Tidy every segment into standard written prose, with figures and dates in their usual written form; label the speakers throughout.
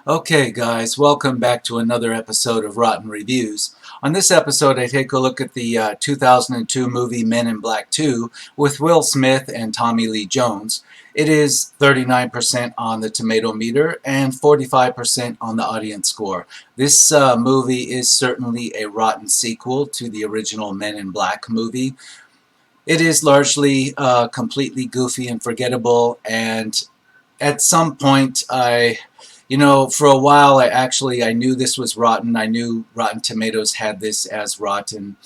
Speaker 1: Okay, guys, welcome back to another episode of Rotten Reviews. On this episode, I take a look at the 2002 movie Men in Black 2 with Will Smith and Tommy Lee Jones. It is 39% on the tomato meter and 45% on the audience score. This movie is certainly a rotten sequel to the original Men in Black movie. It is largely completely goofy and forgettable, and at some point for a while I knew this was rotten. I knew Rotten Tomatoes had this as rotten,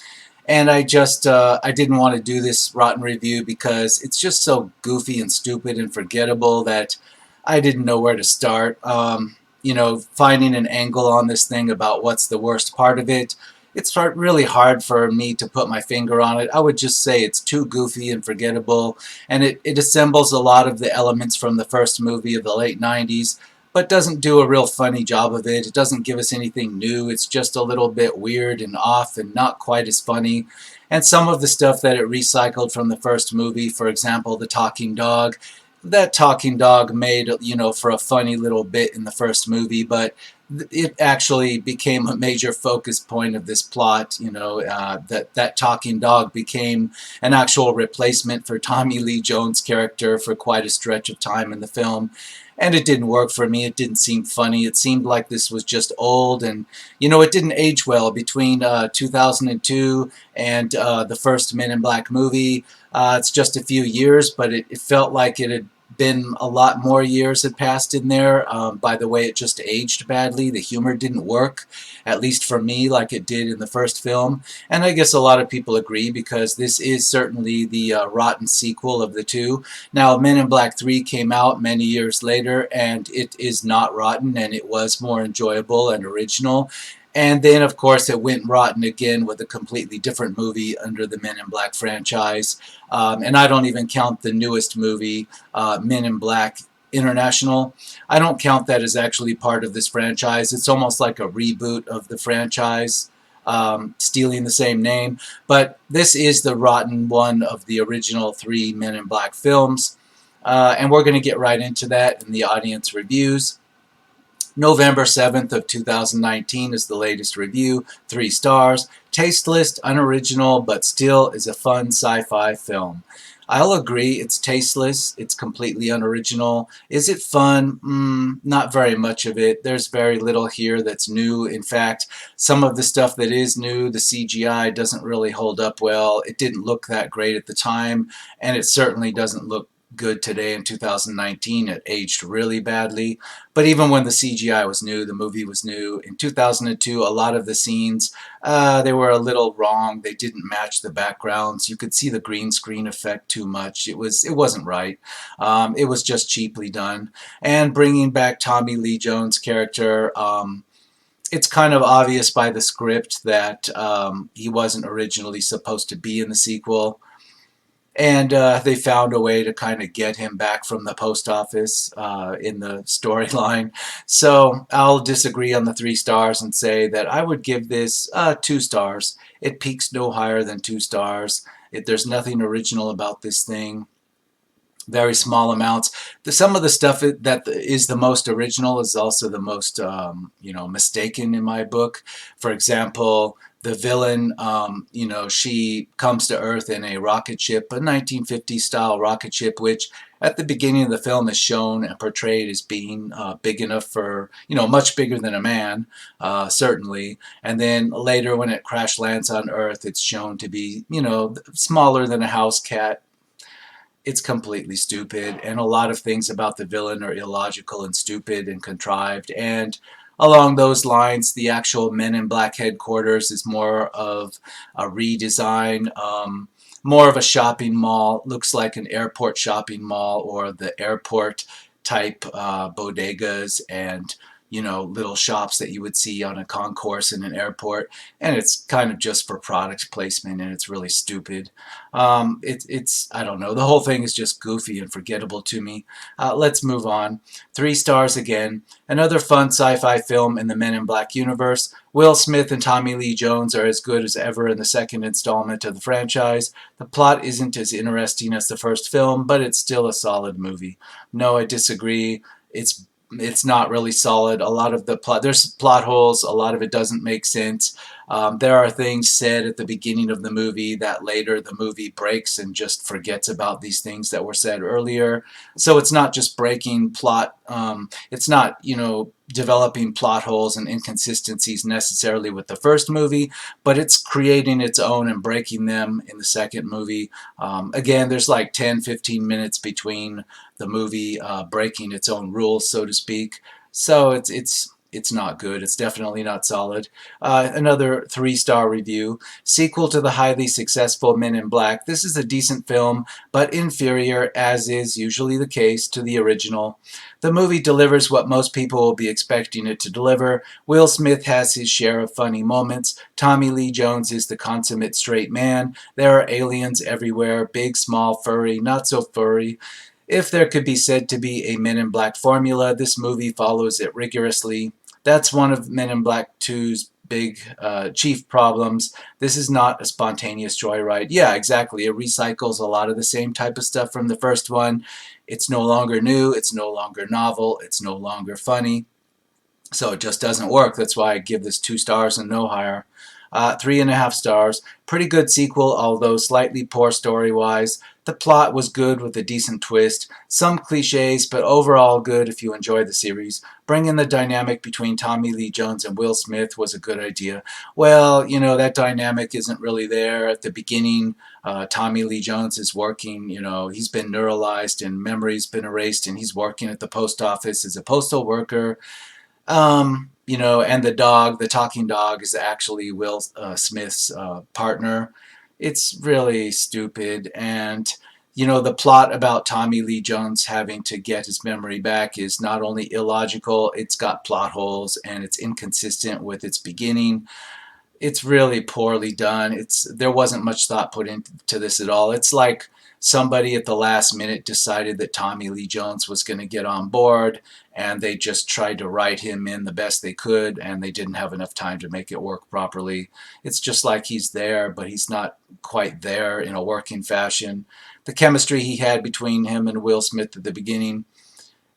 Speaker 1: and I didn't want to do this rotten review because it's just so goofy and stupid and forgettable that I didn't know where to start. Finding an angle on this thing about what's the worst part of it, it's really hard for me to put my finger on it. I would just say it's too goofy and forgettable, and it assembles a lot of the elements from the first movie of the late 90s, but doesn't do a real funny job of it. It doesn't give us anything new. It's just a little bit weird and off and not quite as funny. And some of the stuff that it recycled from the first movie, for example, the talking dog, that talking dog made, for a funny little bit in the first movie, but it actually became a major focus point of this plot. That talking dog became an actual replacement for Tommy Lee Jones' character for quite a stretch of time in the film. And it didn't work for me. It didn't seem funny. It seemed like this was just old, and it didn't age well between 2002 and the first Men in Black movie. It's just a few years, but it felt like it had been a lot more years had passed in there. By the way, it just aged badly. The humor didn't work, at least for me, like it did in the first film. And I guess a lot of people agree because this is certainly the rotten sequel of the two. Now, Men in Black 3 came out many years later, and it is not rotten, and it was more enjoyable and original. And then, of course, it went rotten again with a completely different movie under the Men in Black franchise. And I don't even count the newest movie, Men in Black International. I don't count that as actually part of this franchise. It's almost like a reboot of the franchise, stealing the same name. But this is the rotten one of the original three Men in Black films. And we're going to get right into that in the audience reviews. November 7th of 2019 is the latest review, 3 stars. Tasteless, unoriginal, but still is a fun sci-fi film. I'll agree, it's tasteless, it's completely unoriginal. Is it fun? Not very much of it. There's very little here that's new. In fact, some of the stuff that is new, the CGI doesn't really hold up well. It didn't look that great at the time, and it certainly doesn't look good today in 2019. It aged really badly. But even when the CGI was new, the movie was new. In 2002, a lot of the scenes, they were a little wrong. They didn't match the backgrounds. You could see the green screen effect too much. It wasn't right. It was just cheaply done. And bringing back Tommy Lee Jones' character, it's kind of obvious by the script that he wasn't originally supposed to be in the sequel. And they found a way to kind of get him back from the post office in the storyline. So I'll disagree on the 3 stars and say that I would give this 2 stars. It peaks no higher than 2 stars. There's nothing original about this thing. Very small amounts. Some of the stuff that is the most original is also the most, mistaken in my book. For example, the villain, she comes to Earth in a rocket ship, a 1950s style rocket ship, which at the beginning of the film is shown and portrayed as being big enough for, much bigger than a man, certainly. And then later when it crash lands on Earth, it's shown to be, smaller than a house cat. It's completely stupid, and a lot of things about the villain are illogical and stupid and contrived. And along those lines, the actual Men in Black headquarters is more of a redesign, more of a shopping mall. Looks like an airport shopping mall, or the airport type bodegas and little shops that you would see on a concourse in an airport, and it's kind of just for product placement, and it's really stupid. It's I don't know. The whole thing is just goofy and forgettable to me. Let's move on. 3 stars again. Another fun sci-fi film in the Men in Black universe. Will Smith and Tommy Lee Jones are as good as ever in the second installment of the franchise. The plot isn't as interesting as the first film, but it's still a solid movie. No, I disagree. It's it's not really solid. A lot of the plot, there's plot holes. A lot of it doesn't make sense. There are things said at the beginning of the movie that later the movie breaks and just forgets about these things that were said earlier. So it's not just breaking plot. It's not, developing plot holes and inconsistencies necessarily with the first movie, but it's creating its own and breaking them in the second movie. Again, there's like 10, 15 minutes between the movie breaking its own rules, so to speak. So it's not good. It's definitely not solid. Another 3-star review. Sequel to the highly successful Men in Black. This is a decent film, but inferior, as is usually the case, to the original. The movie delivers what most people will be expecting it to deliver. Will Smith has his share of funny moments. Tommy Lee Jones is the consummate straight man. There are aliens everywhere, big, small, furry, not so furry. If there could be said to be a Men in Black formula, this movie follows it rigorously. That's one of Men in Black 2's big chief problems. This is not a spontaneous joyride. Yeah, exactly. It recycles a lot of the same type of stuff from the first one. It's no longer new. It's no longer novel. It's no longer funny. So it just doesn't work. That's why I give this 2 stars and no higher. 3.5 stars. Pretty good sequel, although slightly poor story-wise. The plot was good with a decent twist. Some cliches, but overall good if you enjoy the series. Bringing the dynamic between Tommy Lee Jones and Will Smith was a good idea. Well, that dynamic isn't really there. At the beginning, Tommy Lee Jones is working, he's been neuralized and memory's been erased, and he's working at the post office as a postal worker. And the dog, the talking dog, is actually Will Smith's partner. It's really stupid. And, the plot about Tommy Lee Jones having to get his memory back is not only illogical, it's got plot holes and it's inconsistent with its beginning. It's really poorly done. There wasn't much thought put into this at all. It's like somebody at the last minute decided that Tommy Lee Jones was going to get on board, and they just tried to write him in the best they could, and they didn't have enough time to make it work properly. It's just like he's there, but he's not quite there in a working fashion. The chemistry he had between him and Will Smith at the beginning,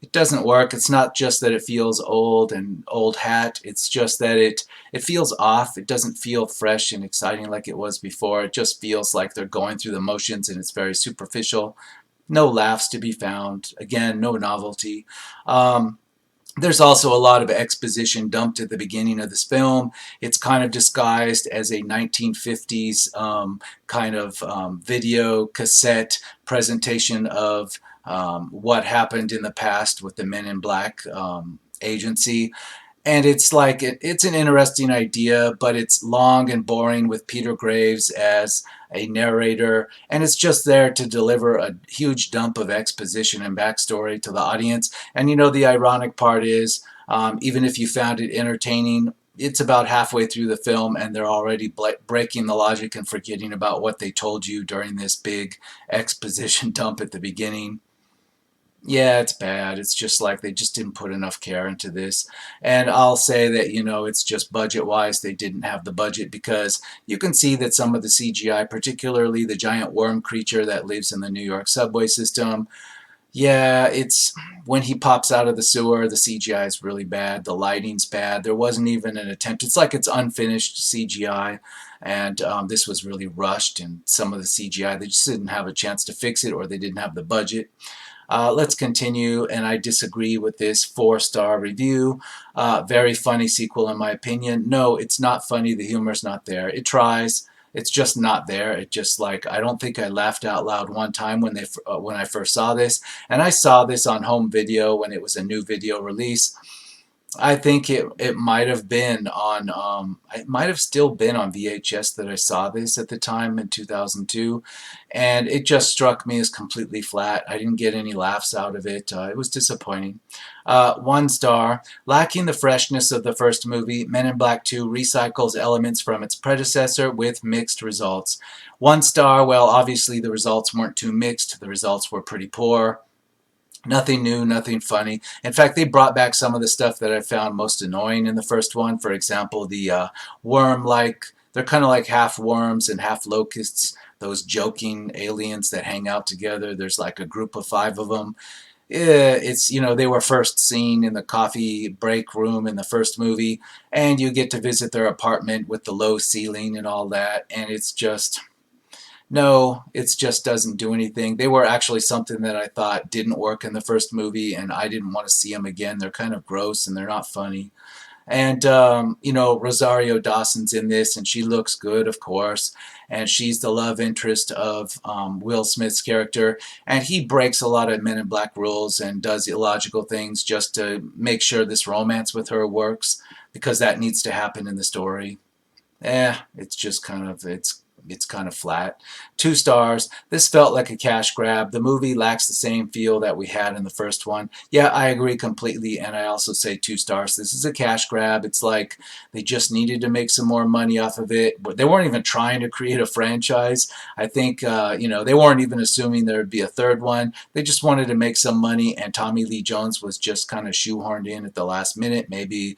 Speaker 1: it doesn't work. It's not just that it feels old and old hat. It's just that it feels off. It doesn't feel fresh and exciting like it was before. It just feels like they're going through the motions, and it's very superficial. No laughs to be found. Again, no novelty. There's also a lot of exposition dumped at the beginning of this film. It's kind of disguised as a 1950s kind of video cassette presentation of what happened in the past with the Men in Black agency. And it's like it's an interesting idea, but it's long and boring with Peter Graves as a narrator, and it's just there to deliver a huge dump of exposition and backstory to the audience. And the ironic part is, even if you found it entertaining, it's about halfway through the film and they're already breaking the logic and forgetting about what they told you during this big exposition dump at the beginning. Yeah, it's bad. It's just like they just didn't put enough care into this. And I'll say that, it's just budget-wise, they didn't have the budget, because you can see that some of the CGI, particularly the giant worm creature that lives in the New York subway system, yeah, it's when he pops out of the sewer, the CGI is really bad. The lighting's bad. There wasn't even an attempt. It's like it's unfinished CGI, and this was really rushed. And some of the CGI, they just didn't have a chance to fix it, or they didn't have the budget. Let's continue, and I disagree with this 4-star review. Very funny sequel in my opinion. No, it's not funny. The humor's not there. It tries. It's just not there. It just like, I don't think I laughed out loud one time when I first saw this. And I saw this on home video when it was a new video release. I think it might have been on, it might have still been on VHS that I saw this at the time in 2002, and it just struck me as completely flat. I didn't get any laughs out of it. It was disappointing. 1 star. Lacking the freshness of the first movie, Men in Black 2 recycles elements from its predecessor with mixed results. 1 star. Well, obviously the results weren't too mixed. The results were pretty poor. Nothing new, nothing funny. In fact, they brought back some of the stuff that I found most annoying in the first one. For example, the worm-like, they're kind of like half worms and half locusts, those joking aliens that hang out together. There's like a group of 5 of them. it's, they were first seen in the coffee break room in the first movie, and you get to visit their apartment with the low ceiling and all that, and it's just, no, it just doesn't do anything. They were actually something that I thought didn't work in the first movie, and I didn't want to see them again. They're kind of gross and they're not funny. And, Rosario Dawson's in this, and she looks good, of course. And she's the love interest of Will Smith's character. And he breaks a lot of Men in Black rules and does illogical things just to make sure this romance with her works, because that needs to happen in the story. It's just it's kind of flat. 2 stars. This felt like a cash grab. The movie lacks the same feel that we had in the first one. Yeah, I agree completely, and I also say 2 stars. This is a cash grab. It's like they just needed to make some more money off of it, but they weren't even trying to create a franchise. I think, they weren't even assuming there would be a third one. They just wanted to make some money, and Tommy Lee Jones was just kind of shoehorned in at the last minute. Maybe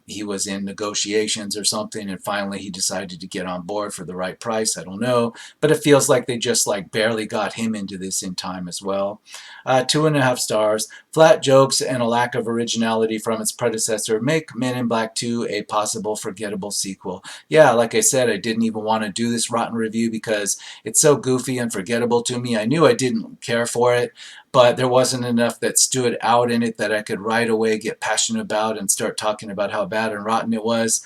Speaker 1: he was in negotiations or something, and finally he decided to get on board for the right price. I don't know, but it feels like they just like barely got him into this in time as well. 2.5 stars. Flat jokes and a lack of originality from its predecessor make Men in Black 2 a possible forgettable sequel. Yeah, like I said, I didn't even want to do this rotten review because it's so goofy and forgettable to me. I knew I didn't care for it, but there wasn't enough that stood out in it that I could right away get passionate about and start talking about how bad and rotten it was.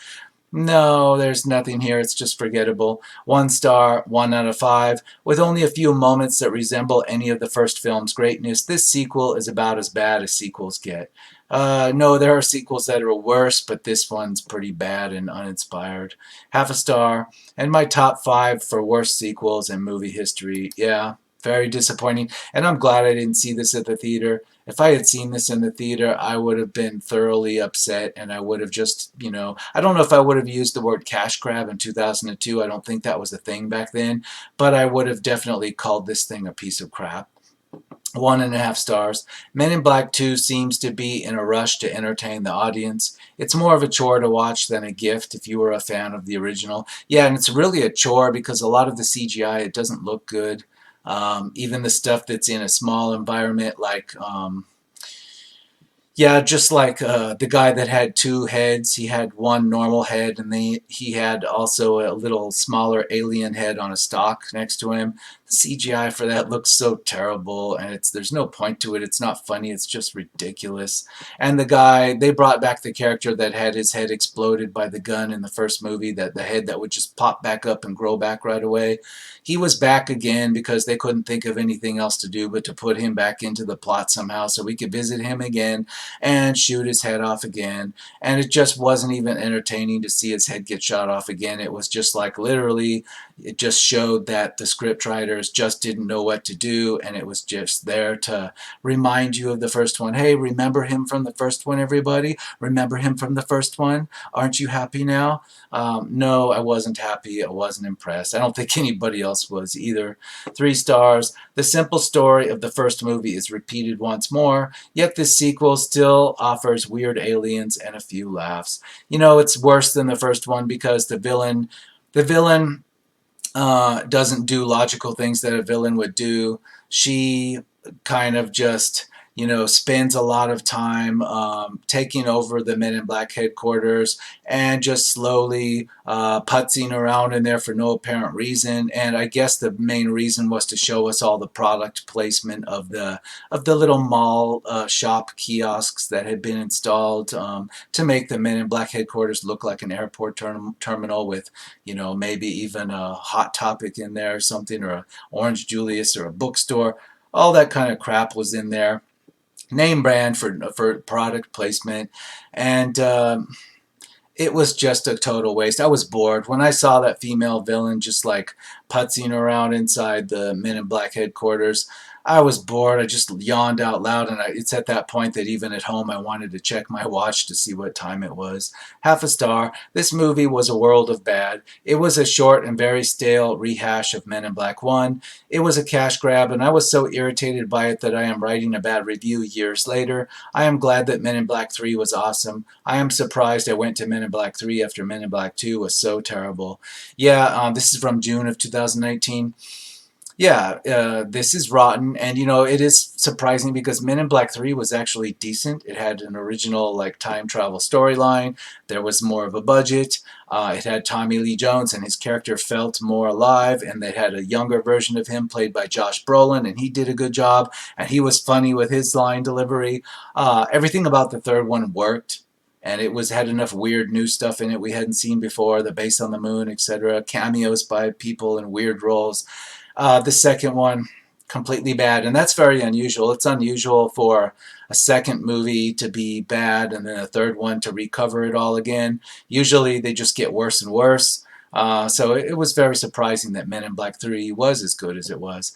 Speaker 1: No, there's nothing here. It's just forgettable. 1 star, 1 out of 5. With only a few moments that resemble any of the first film's greatness, this sequel is about as bad as sequels get. No, there are sequels that are worse, but this one's pretty bad and uninspired. Half a star. And my top 5 for worst sequels in movie history. Yeah, very disappointing. And I'm glad I didn't see this at the theater. If I had seen this in the theater, I would have been thoroughly upset, and I would have just, I don't know if I would have used the word cash grab in 2002. I don't think that was a thing back then, but I would have definitely called this thing a piece of crap. 1.5 stars. Men in Black 2 seems to be in a rush to entertain the audience. It's more of a chore to watch than a gift if you were a fan of the original. Yeah, and it's really a chore because a lot of the CGI, it doesn't look good. Even the stuff that's in a small environment, like yeah, just like the guy that had 2 heads. He had one normal head, and he had also a little smaller alien head on a stalk next to him. The CGI for that looks so terrible, and there's no point to it. It's not funny. It's just ridiculous. And the guy, they brought back the character that had his head exploded by the gun in the first movie, that the head that would just pop back up and grow back right away. He was back again because they couldn't think of anything else to do but to put him back into the plot somehow so we could visit him again and shoot his head off again. And it just wasn't even entertaining to see his head get shot off again. It was just like literally, it just showed that the script writers just didn't know what to do, and it was just there to remind you of the first one. Hey, remember him from the first one, everybody? Remember him from the first one? Aren't you happy now? No, I wasn't happy. I wasn't impressed. I don't think anybody else was either. 3 stars. The simple story of the first movie is repeated once more, yet this sequel still offers weird aliens and a few laughs. It's worse than the first one because the villain doesn't do logical things that a villain would do. She kind of just, spends a lot of time taking over the Men in Black headquarters and just slowly putzing around in there for no apparent reason. And I guess the main reason was to show us all the product placement of the little mall shop kiosks that had been installed to make the Men in Black headquarters look like an airport terminal with, maybe even a Hot Topic in there or something, or a Orange Julius or a bookstore. All that kind of crap was in there. Name brand for product placement, and it was just a total waste. I was bored when I saw that female villain just like putzing around inside the Men in Black headquarters. I was bored. I just yawned out loud, and it's at that point that even at home I wanted to check my watch to see what time it was. Half a star. This movie was a world of bad. It was a short and very stale rehash of Men in Black 1. It was a cash grab, and I was so irritated by it that I am writing a bad review years later. I am glad that Men in Black 3 was awesome. I am surprised I went to Men in Black 3 after Men in Black 2 was so terrible. Yeah, this is from June of 2019. Yeah, this is rotten, and you know it is surprising because Men in Black 3 was actually decent. It had an original like time travel storyline. There was more of a budget. It had Tommy Lee Jones, and his character felt more alive. And they had a younger version of him played by Josh Brolin, and he did a good job. And he was funny with his line delivery. Everything about the third one worked. And it was had enough weird new stuff in it we hadn't seen before, the base on the moon, etc. Cameos by people in weird roles. The second one, completely bad, and that's very unusual. It's unusual for a second movie to be bad and then a third one to recover it all again. Usually they just get worse and worse. So it was very surprising that Men in Black 3 was as good as it was.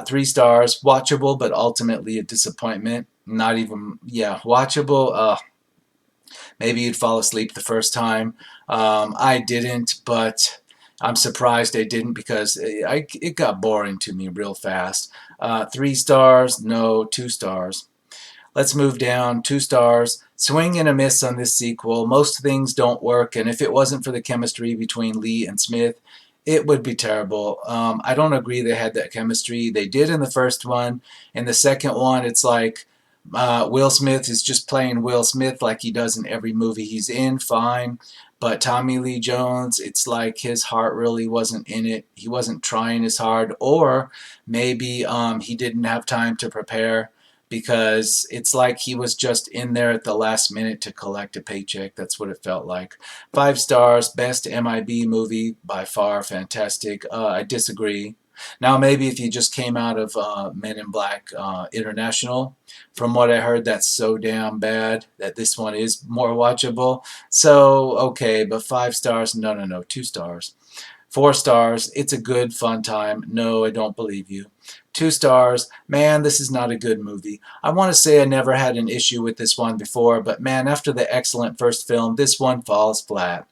Speaker 1: 3 stars, watchable, but ultimately a disappointment. Not even, yeah, watchable. Maybe you'd fall asleep the first time. I didn't, but I'm surprised I didn't because it got boring to me real fast. 3 stars, no, 2 stars. Let's move down, 2 stars. Swing and a miss on this sequel. Most things don't work, and if it wasn't for the chemistry between Lee and Smith, it would be terrible. I don't agree they had that chemistry. They did in the first one. In the second one, it's like Will Smith is just playing Will Smith like he does in every movie he's in, fine. But Tommy Lee Jones, it's like his heart really wasn't in it. He wasn't trying as hard, or maybe he didn't have time to prepare because it's like he was just in there at the last minute to collect a paycheck. That's what it felt like. 5 stars, best MIB movie by far, fantastic. I disagree. Now, maybe if you just came out of Men in Black International, from what I heard, that's so damn bad that this one is more watchable. So, okay, but 5 stars, no, no, no, 2 stars. 4 stars, it's a good, fun time. No, I don't believe you. 2 stars, man, this is not a good movie. I want to say I never had an issue with this one before, but man, after the excellent first film, this one falls flat.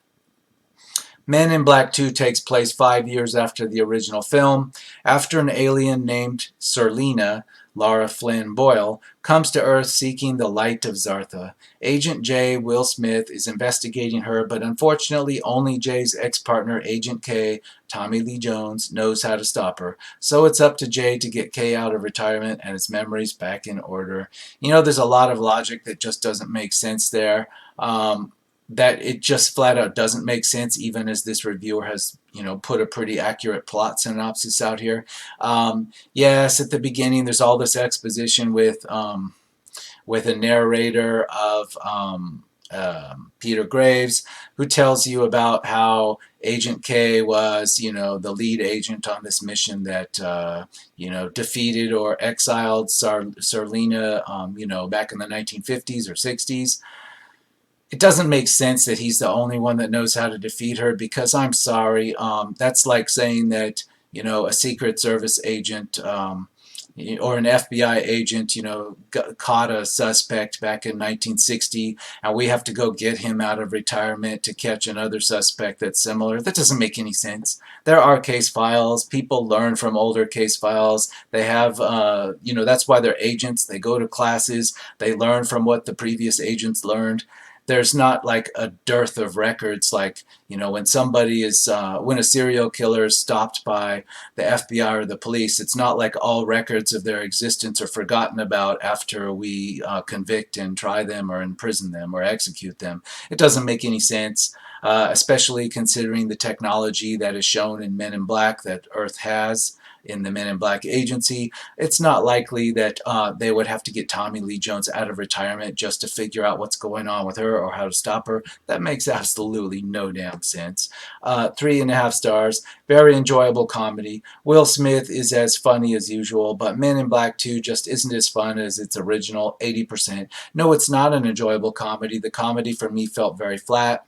Speaker 1: Men in Black 2 takes place 5 years after the original film, after an alien named Serlina, Lara Flynn Boyle, comes to Earth seeking the light of Zartha. Agent J, Will Smith, is investigating her, but unfortunately only J's ex-partner, Agent K, Tommy Lee Jones, knows how to stop her. So it's up to J to get K out of retirement and his memories back in order. You know, there's a lot of logic that just doesn't make sense there. That it just flat out doesn't make sense, even as this reviewer has, you know, put a pretty accurate plot synopsis out here. Yes, at the beginning, there's all this exposition with a narrator of Peter Graves, who tells you about how Agent K was, you know, the lead agent on this mission that, you know, defeated or exiled Serlina, you know, back in the 1950s or 60s. It doesn't make sense that he's the only one that knows how to defeat her because I'm sorry, that's like saying that, you know, a Secret Service agent or an FBI agent, you know, caught a suspect back in 1960 and we have to go get him out of retirement to catch another suspect that's similar. That doesn't make any sense. There are case files. People learn from older case files. They have, you know, that's why they're agents. They go to classes. They learn from what the previous agents learned. There's not like a dearth of records like, you know, when somebody is when a serial killer is stopped by the FBI or the police, it's not like all records of their existence are forgotten about after we convict and try them or imprison them or execute them. It doesn't make any sense, especially considering the technology that is shown in Men in Black that Earth has in the Men in Black agency. It's not likely that they would have to get Tommy Lee Jones out of retirement just to figure out what's going on with her or how to stop her. That makes absolutely no damn sense. 3.5 stars. Very enjoyable comedy. Will Smith is as funny as usual, but Men in Black 2 just isn't as fun as its original 80%. No, it's not an enjoyable comedy. The comedy for me felt very flat.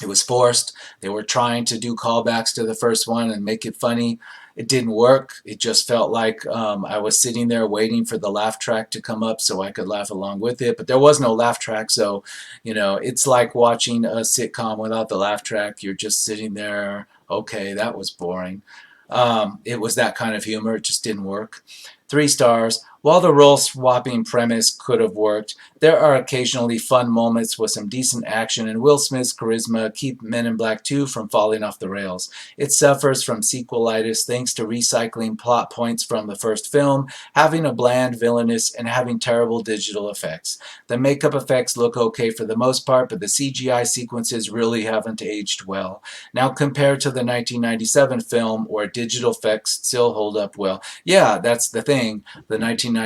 Speaker 1: It was forced. They were trying to do callbacks to the first one and make it funny. It didn't work. It just felt like I was sitting there waiting for the laugh track to come up so I could laugh along with it. But there was no laugh track, so, you know, it's like watching a sitcom without the laugh track. You're just sitting there, okay, that was boring. It was that kind of humor. It just didn't work. 3 stars. While the role-swapping premise could have worked, there are occasionally fun moments with some decent action, and Will Smith's charisma keep Men in Black 2 from falling off the rails. It suffers from sequelitis thanks to recycling plot points from the first film, having a bland villainous, and having terrible digital effects. The makeup effects look okay for the most part, but the CGI sequences really haven't aged well. Now compared to the 1997 film, where digital effects still hold up well. Yeah, that's the thing. The 1997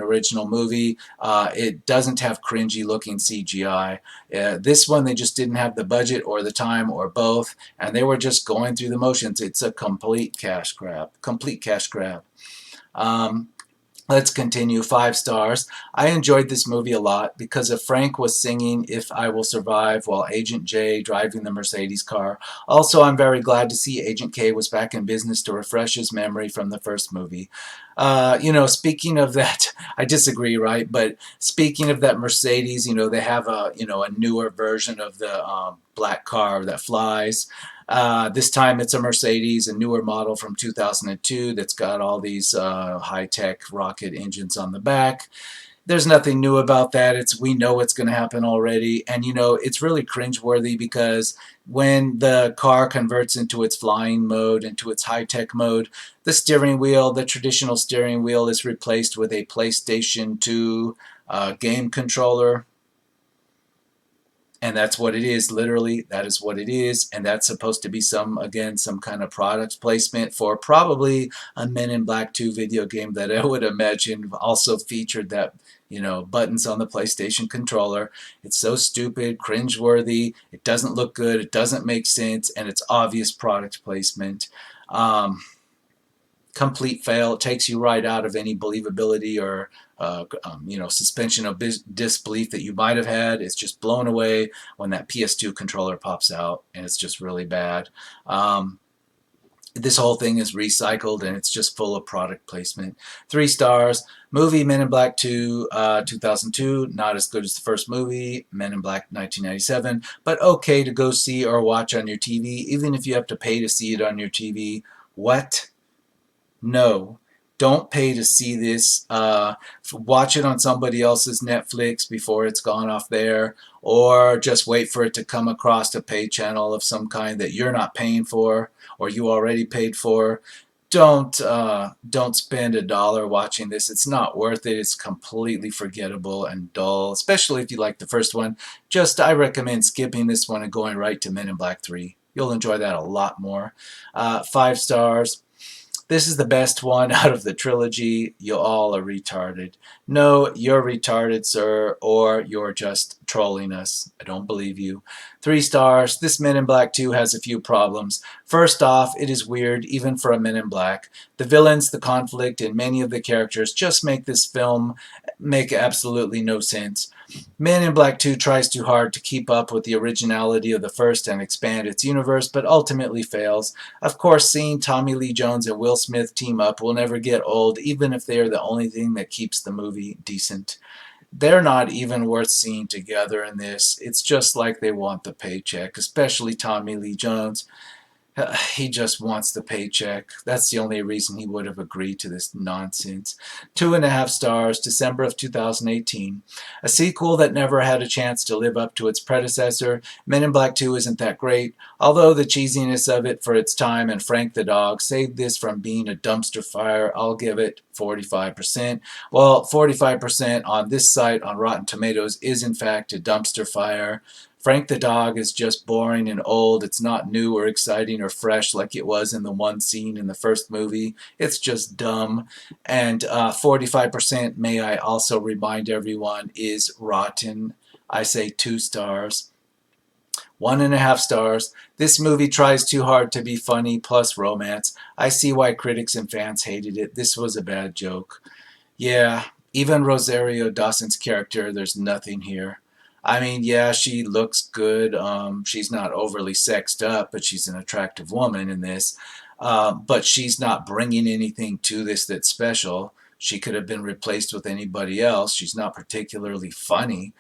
Speaker 1: original movie, it doesn't have cringy looking CGI. This one, they just didn't have the budget or the time or both, and they were just going through the motions. It's a complete cash grab. Complete cash grab. Um, Let's continue. 5 stars. I enjoyed this movie a lot because of Frank was singing If I Will Survive while Agent J driving the Mercedes car. Also, I'm very glad to see Agent K was back in business to refresh his memory from the first movie. Speaking of that, I disagree, right? But speaking of that Mercedes, they have a newer version of the black car that flies. This time it's a Mercedes, a newer model from 2002 that's got all these high-tech rocket engines on the back. There's nothing new about that. We know it's going to happen already, and it's really cringeworthy because when the car converts into its flying mode, into its high-tech mode, the steering wheel, the traditional steering wheel, is replaced with a PlayStation 2 game controller. And that's what it is. Literally, that is what it is. And that's supposed to be some kind of product placement for probably a Men in Black 2 video game that I would imagine also featured that, buttons on the PlayStation controller. It's so stupid, cringeworthy. It doesn't look good. It doesn't make sense. And it's obvious product placement. Complete fail. It takes you right out of any believability or suspension of disbelief that you might have had. It's just blown away when that PS2 controller pops out, and it's just really bad. This whole thing is recycled, and it's just full of product placement. 3 stars. Movie Men in Black 2, 2002. Not as good as the first movie, Men in Black 1997, but okay to go see or watch on your TV, even if you have to pay to see it on your TV. What? No, don't pay to see this. Watch it on somebody else's Netflix before it's gone off there, or just wait for it to come across a pay channel of some kind that you're not paying for or you already paid for. Don't spend $1 watching this. It's not worth it. It's completely forgettable and dull, especially if you like the first one. I recommend skipping this one and going right to Men in Black 3. You'll enjoy that a lot more. 5 stars. This is the best one out of the trilogy. You all are retarded. No, you're retarded, sir, or you're just trolling us. I don't believe you. 3 stars. This Men in Black 2 has a few problems. First off, it is weird, even for a Men in Black. The villains, the conflict, and many of the characters just make this film make absolutely no sense. Men in Black 2 tries too hard to keep up with the originality of the first and expand its universe, but ultimately fails. Of course, seeing Tommy Lee Jones and Will Smith team up will never get old, even if they are the only thing that keeps the movie decent. They're not even worth seeing together in this. It's just like they want the paycheck, especially Tommy Lee Jones. He just wants the paycheck. That's the only reason he would have agreed to this nonsense. 2.5 stars, December of 2018. A sequel that never had a chance to live up to its predecessor. Men in Black 2 isn't that great, although the cheesiness of it for its time and Frank the Dog saved this from being a dumpster fire. I'll give it 45%. Well, 45% on this site on Rotten Tomatoes is in fact a dumpster fire. Frank the Dog is just boring and old. It's not new or exciting or fresh like it was in the one scene in the first movie. It's just dumb. And 45%, may I also remind everyone, is rotten. I say 2 stars. 1.5 stars. This movie tries too hard to be funny plus romance. I see why critics and fans hated it. This was a bad joke. Yeah, even Rosario Dawson's character, there's nothing here. I mean, yeah, she looks good. She's not overly sexed up, but she's an attractive woman in this. But she's not bringing anything to this that's special. She could have been replaced with anybody else. She's not particularly funny.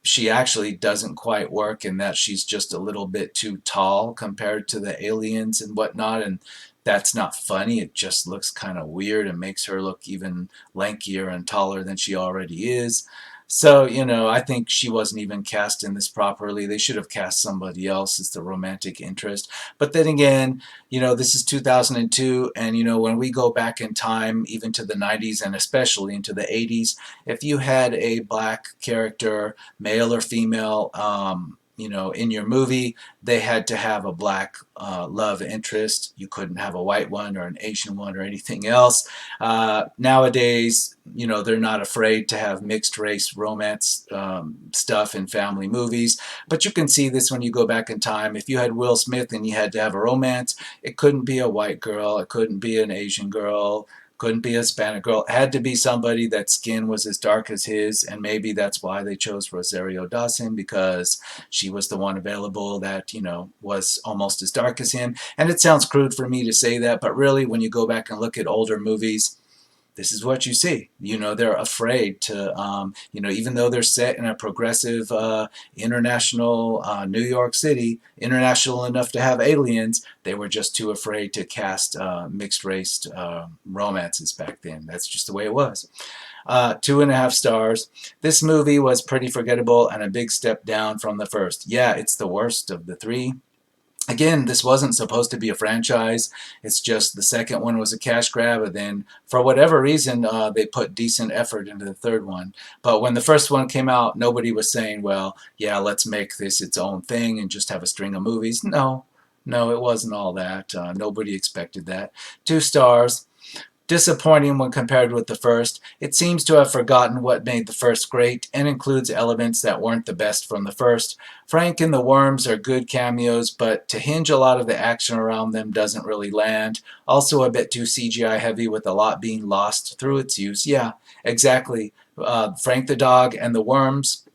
Speaker 1: she actually doesn't quite work in that she's just a little bit too tall compared to the aliens and whatnot, and that's not funny. It just looks kind of weird and makes her look even lankier and taller than she already is. So, I think she wasn't even cast in this properly. They should have cast somebody else as the romantic interest. But then again, this is 2002, and when we go back in time, even to the 90s and especially into the 80s, if you had a black character, male or female, in your movie, they had to have a black love interest. You couldn't have a white one or an Asian one or anything else. Nowadays, they're not afraid to have mixed race romance stuff in family movies. But you can see this when you go back in time. If you had Will Smith and you had to have a romance, it couldn't be a white girl, it couldn't be an Asian girl, couldn't be a Hispanic girl. It had to be somebody that skin was as dark as his, and maybe that's why they chose Rosario Dawson, because she was the one available that, was almost as dark as him. And it sounds crude for me to say that, but really, when you go back and look at older movies, this is what you see. They're afraid to, even though they're set in a progressive international New York City, international enough to have aliens, they were just too afraid to cast mixed race romances back then. That's just the way it was. 2.5 stars. This movie was pretty forgettable and a big step down from the first. Yeah, it's the worst of the three. Again, this wasn't supposed to be a franchise. It's just the second one was a cash grab, and then for whatever reason, they put decent effort into the third one. But when the first one came out, nobody was saying, well, yeah, let's make this its own thing and just have a string of movies. No, it wasn't all that. Nobody expected that. 2 stars. Disappointing when compared with the first. It seems to have forgotten what made the first great and includes elements that weren't the best from the first. Frank and the Worms are good cameos, but to hinge a lot of the action around them doesn't really land. Also a bit too CGI heavy with a lot being lost through its use. Yeah, exactly. Frank the Dog and the Worms,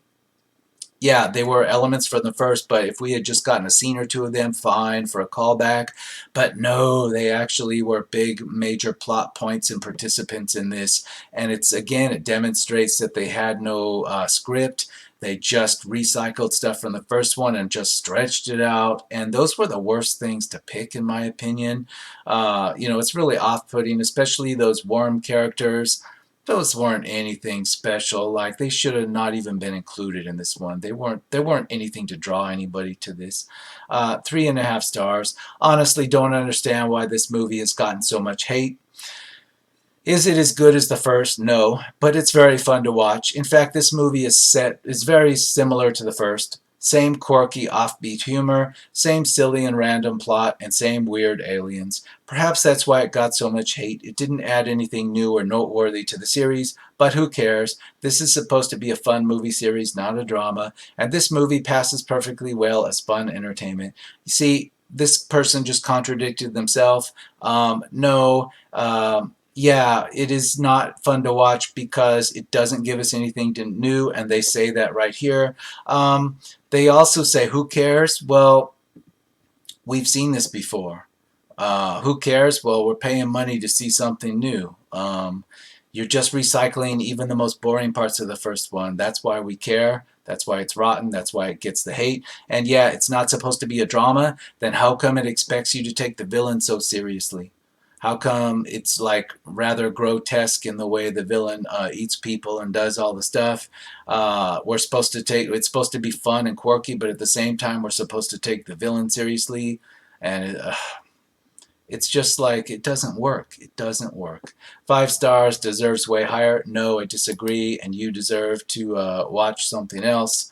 Speaker 1: yeah, they were elements from the first, but if we had just gotten a scene or two of them, fine for a callback. But no, they actually were big, major plot points and participants in this. And it demonstrates that they had no script. They just recycled stuff from the first one and just stretched it out. And those were the worst things to pick, in my opinion. It's really off-putting, especially those worm characters. Those weren't anything special. Like, they should have not even been included in this one. They weren't anything to draw anybody to this. 3.5 stars. Honestly, don't understand why this movie has gotten so much hate. Is it as good as the first? No, but it's very fun to watch. In fact, this movie is very similar to the first. Same quirky, offbeat humor, same silly and random plot, and same weird aliens. Perhaps that's why it got so much hate. It didn't add anything new or noteworthy to the series, but who cares? This is supposed to be a fun movie series, not a drama, and this movie passes perfectly well as fun entertainment. You see, this person just contradicted themselves. No, yeah, it is not fun to watch because it doesn't give us anything new, and they say that right here. They also say, who cares? Well, we've seen this before. Who cares? Well, we're paying money to see something new. You're just recycling even the most boring parts of the first one. That's why we care. That's why it's rotten. That's why it gets the hate. And yeah, it's not supposed to be a drama. Then how come it expects you to take the villain so seriously? How come it's like rather grotesque in the way the villain eats people and does all the stuff? It's supposed to be fun and quirky, but at the same time we're supposed to take the villain seriously, and it's just like, it doesn't work. It doesn't work. 5 stars, deserves way higher. No, I disagree, and you deserve to watch something else.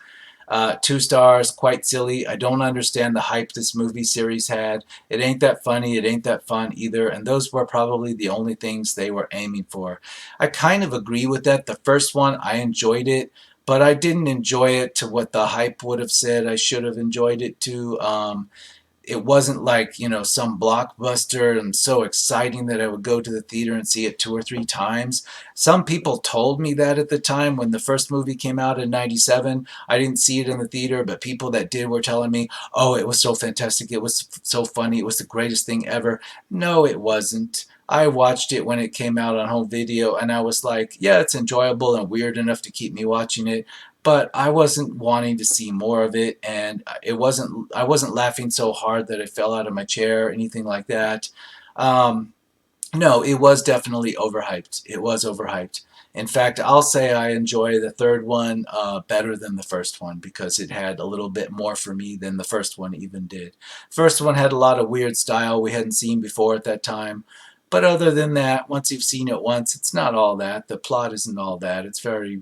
Speaker 1: 2 stars, quite silly. I don't understand the hype this movie series had. It ain't that funny, it ain't that fun either, and those were probably the only things they were aiming for. I kind of agree with that. The first one, I enjoyed it, but I didn't enjoy it to what the hype would have said I should have enjoyed it to. It wasn't like, some blockbuster and so exciting that I would go to the theater and see it 2 or 3 times. Some people told me that at the time when the first movie came out in 97. I didn't see it in the theater, but people that did were telling me, oh, it was so fantastic, it was so funny, it was the greatest thing ever. No, it wasn't. I watched it when it came out on home video, and I was like, yeah, it's enjoyable and weird enough to keep me watching it, but I wasn't wanting to see more of it, and I wasn't laughing so hard that I fell out of my chair or anything like that. Um, no, it was definitely overhyped. It was overhyped. In fact, I'll say I enjoy the third one better than the first one because it had a little bit more for me than the first one even did. First one had a lot of weird style we hadn't seen before at that time. But other than that, once you've seen it once, it's not all that. The plot isn't all that. It's very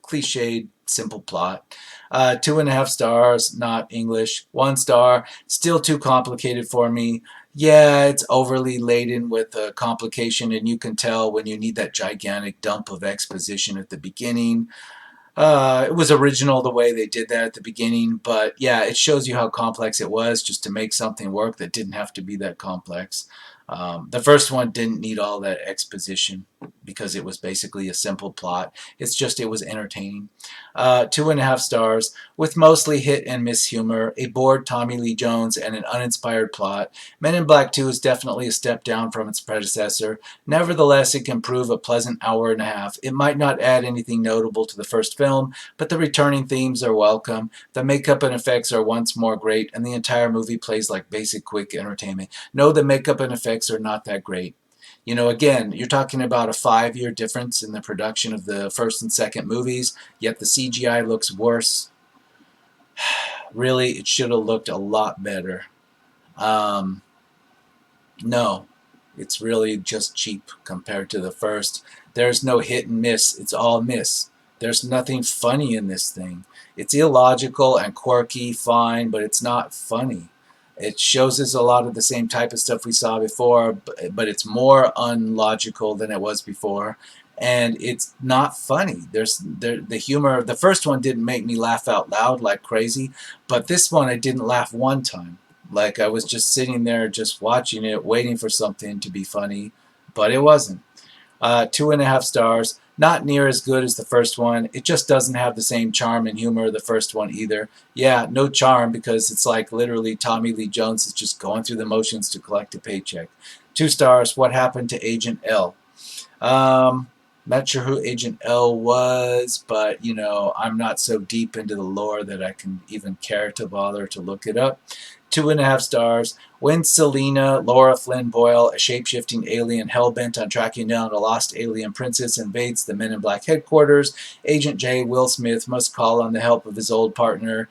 Speaker 1: cliched, simple plot. 2.5 stars, not English. 1 star, still too complicated for me. Yeah, it's overly laden with complication, and you can tell when you need that gigantic dump of exposition at the beginning. It was original the way they did that at the beginning, but yeah, it shows you how complex it was just to make something work that didn't have to be that complex. The first one didn't need all that exposition because it was basically a simple plot. It's just it was entertaining. 2.5 stars with mostly hit and miss humor, a bored Tommy Lee Jones, and an uninspired plot. Men in Black 2 is definitely a step down from its predecessor. Nevertheless, it can prove a pleasant hour and a half. It might not add anything notable to the first film, but the returning themes are welcome. The makeup and effects are once more great, and the entire movie plays like basic quick entertainment. No, the makeup and effects are not that great. You know, again, you're talking about a 5-year difference in the production of the first and second movies, yet the CGI looks worse. Really, it should have looked a lot better. Um, no, it's really just cheap compared to the first. There's no hit and miss. It's all miss. There's nothing funny in this thing. It's illogical and quirky, fine, but it's not funny. It shows us a lot of the same type of stuff we saw before, but it's more unlogical than it was before. And it's not funny. The humor. The first one didn't make me laugh out loud like crazy, but this one I didn't laugh one time. Like I was just sitting there, just watching it, waiting for something to be funny, but it wasn't. 2.5 stars. Not near as good as the first one. It just doesn't have the same charm and humor of the first one either. Yeah, no charm because it's like literally Tommy Lee Jones is just going through the motions to collect a paycheck. 2 stars. What happened to Agent L? Um, Not sure who Agent L was, but you know, I'm not so deep into the lore that I can even care to bother to look it up. 2.5 stars. When Selena, Laura Flynn Boyle, a shape-shifting alien hell-bent on tracking down a lost alien princess, invades the Men in Black headquarters, Agent J. Will Smith must call on the help of his old partner,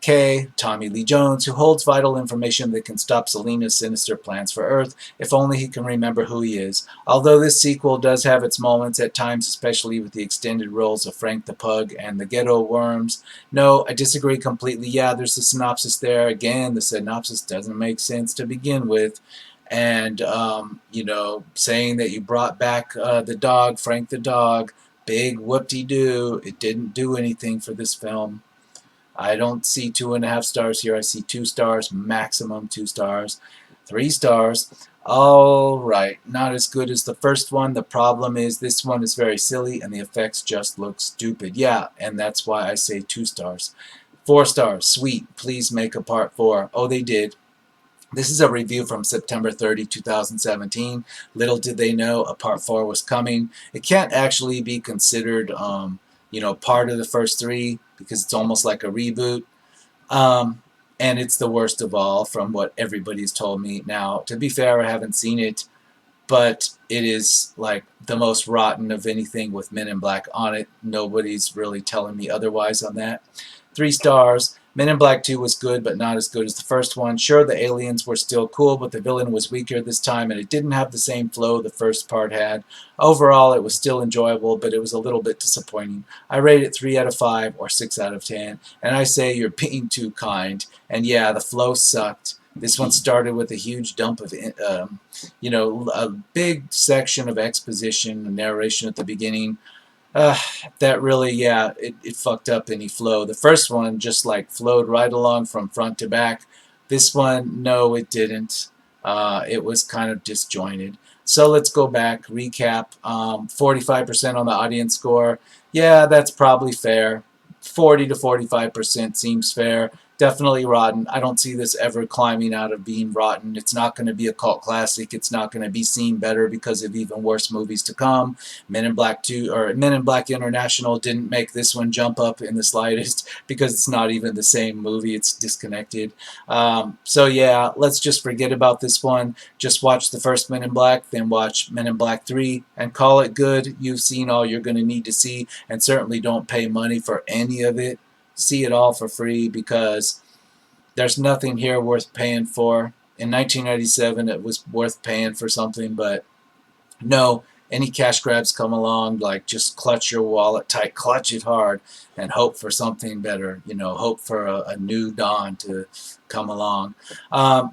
Speaker 1: K. Tommy Lee Jones, who holds vital information that can stop Selena's sinister plans for Earth, if only he can remember who he is. Although this sequel does have its moments at times, especially with the extended roles of Frank the Pug and the Ghetto Worms. No, I disagree completely. Yeah, there's the synopsis there. Again, the synopsis doesn't make sense to begin with. And, you know, saying that you brought back the dog, Frank the dog, big whoop-de-doo, it didn't do anything for this film. I don't see 2.5 stars here. I see 2 stars, maximum 2 stars. 3 stars. All right, not as good as the first one. The problem is this one is very silly and the effects just look stupid. Yeah, and that's why I say 2 stars. 4 stars. Sweet. Please make a part 4. Oh, they did. This is a review from September 30, 2017. Little did they know a part 4 was coming. It can't actually be considered, you know, part of the first 3 because it's almost like a reboot. Um, and it's the worst of all from what everybody's told me. Now, to be fair, I haven't seen it, but it is like the most rotten of anything with Men in Black on it. Nobody's really telling me otherwise on that. 3 stars. Men in Black 2 was good, but not as good as the first one. Sure, the aliens were still cool, but the villain was weaker this time, and it didn't have the same flow the first part had. Overall, it was still enjoyable, but it was a little bit disappointing. I rate it 3 out of 5 or 6 out of 10, and I say you're being too kind. And yeah, the flow sucked. This one started with a huge dump of, you know, a big section of exposition and narration at the beginning. Uh, that really, yeah, it fucked up any flow. The first one just like flowed right along from front to back. This one, no, it didn't. It was kind of disjointed. So let's go back, recap. 45% on the audience score. Yeah, that's probably fair. 40 to 45% seems fair. definitely rotten. I don't see this ever climbing out of being rotten. It's not going to be a cult classic. It's not going to be seen better because of even worse movies to come. Men in Black 2 or Men in Black International didn't make this one jump up in the slightest because it's not even the same movie. It's disconnected. So yeah, let's just forget about this one. Just watch the first Men in Black, then watch Men in Black 3 and call it good. You've seen all you're going to need to see, and certainly don't pay money for any of it. See it all for free because there's nothing here worth paying for. In 1997, it was worth paying for something, but no, any cash grabs come along, like just clutch your wallet tight, clutch it hard, and hope for something better. Hope for a new dawn to come along.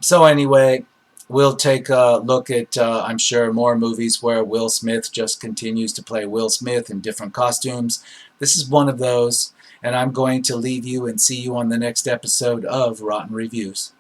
Speaker 1: So anyway, we'll take a look at, I'm sure, more movies where Will Smith just continues to play Will Smith in different costumes. This is one of those, and I'm going to leave you and see you on the next episode of Rotten Reviews.